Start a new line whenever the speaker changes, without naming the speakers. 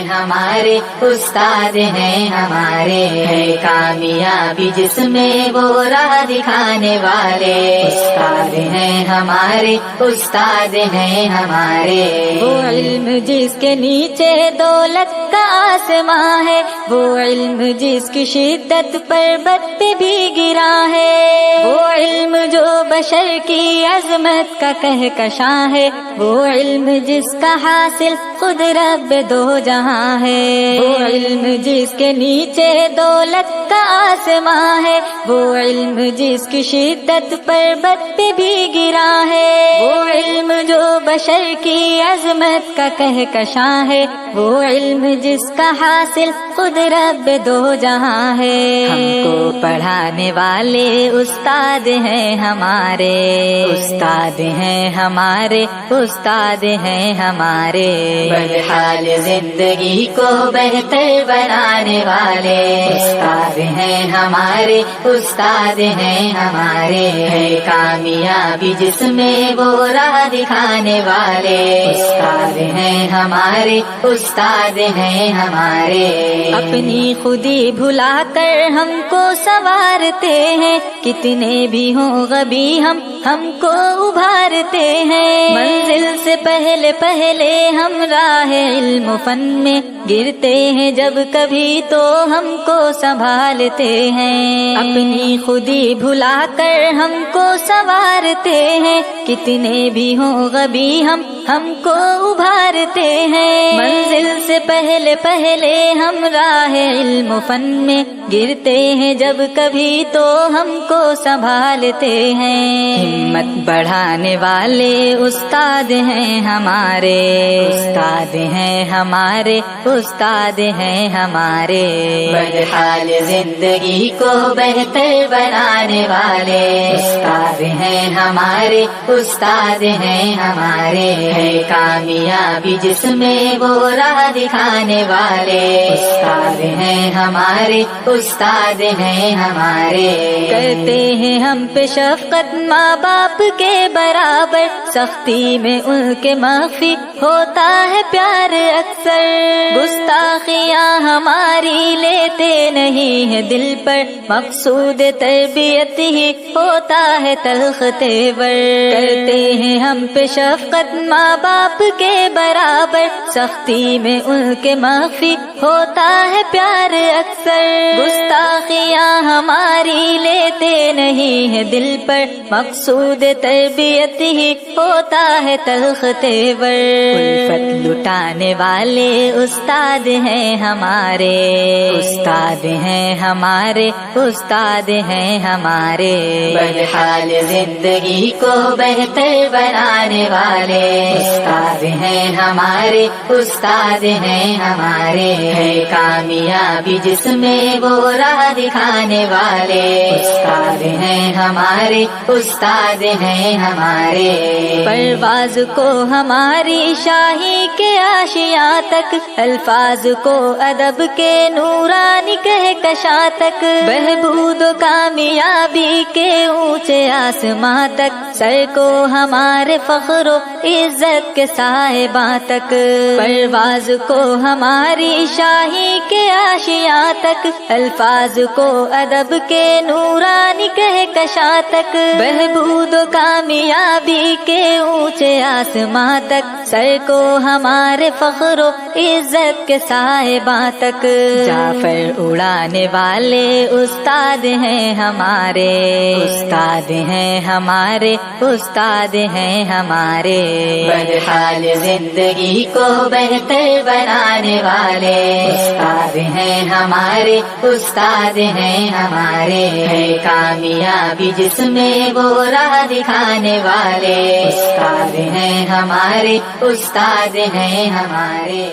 ہمارے، استاد ہیں ہمارے، ہے کامیابی جس میں وہ راہ دکھانے والے، استاد ہیں ہمارے، استاد ہیں ہمارے۔
وہ علم جس کے نیچے دولت کا آسماں ہے، وہ علم جس کی شدت پربت پہ بھی گرا ہے، وہ علم جو بشر کی عظمت کا کہکشاں ہے، وہ علم جس کا حاصل خود رب دو جہاں ہے، وہ علم جس کے نیچے دولت کا آسماں ہے، وہ علم جس کی شدت پربت پہ بھی گرا ہے، وہ علم جو بشر کی عظمت کا کہکشاں ہے، وہ علم جس کا حاصل خود رب دو جہاں ہے۔ ہم کو پڑھانے والے استاد ہیں ہمارے، استاد ہیں ہمارے، استاد ہیں ہمارے،
بدحال زندگی کو بہتر بنانے والے، استاد ہیں ہمارے، استاد ہیں ہمارے، ہے کامیابی جس میں وہ راہ دکھانے والے، استاد ہیں ہمارے، استاد ہیں ہمارے۔
اپنی خودی بھلا کر ہم کو سنوارتے ہیں، کتنے بھی ہوں غبی ہم کو ابھارتے ہیں، منزل سے پہلے پہلے ہم راہ علم و فن میں گرتے ہیں، جب کبھی تو ہم کو سنبھالتے ہیں، اپنی خودی بھلا کر ہم کو سنوارتے ہیں، کتنے بھی ہوں غبی ہم کو ابھارتے ہیں، منزل سے پہلے پہلے ہم راہ علم و فن میں گرتے ہیں، جب کبھی تو ہم کو سنبھالتے ہیں، ہمت بڑھانے والے استاد ہیں ہمارے، استاد ہیں ہمارے، استاد ہیں ہمارے،
بدحال زندگی کو بہتر بنانے والے، استاد ہیں ہمارے، استاد ہیں ہمارے، ہے کامیابی جس میں وہ راہ دکھانے والے، استاد ہیں ہمارے، استاد ہیں ہمارے۔
کرتے ہیں ہم پہ شفقت ماں باپ کے برابر، سختی میں ان کے مخفی ہوتا ہے پیار اکثر، گستاخیاں ہماری لیتے نہیں ہے دل پر، مقصود تربیت ہی ہوتا ہے تلخ تیور، کرتے ہیں ہم پہ شفقت ماں باپ کے برابر، سختی میں ان کے مخفی ہوتا ہے پیار اکثر، گستاخیاں ہماری لیتے نہیں ہے دل پر، مقصود تربیت ہی ہوتا ہے تلخ تیور، الفت لٹانے والے استاد ہیں ہمارے، استاد ہیں ہمارے، استاد ہیں ہمارے،
بدحال زندگی کو بہتر بنانے والے، استاد ہیں ہمارے، استاد ہیں ہمارے، ہے کامیابی جس میں وہ راہ دکھانے والے، استاد ہیں ہمارے، استاد ہیں ہمارے۔
پرواز کو ہماری شاہی کے آشیاں تک، الفاظ کو ادب کے نورانی کہکشاں تک، بہبود و کامیابی کے اونچے آسماں تک، سر کو ہمارے فخر و عزت کے صاحباں تک، پرواز کو ہماری شاہی کے آشیاں تک، الفاظ کو ادب کے نورانی کہکشاں تک، بہبود و کامیابی کے اونچے آسماں تک، سر کو ہمارے فخر و عزت کے صاحباں تک، جعفر اڑانے والے استاد ہیں ہمارے، استاد ہیں ہمارے، استاد ہیں ہمارے،
بدحال زندگی کو بہتر بنانے والے، استاد ہیں ہمارے، استاد ہیں ہمارے، ہے کامیابی جس میں وہ راہ دکھانے والے، استاد ہیں ہمارے، استاد ہیں ہمارے۔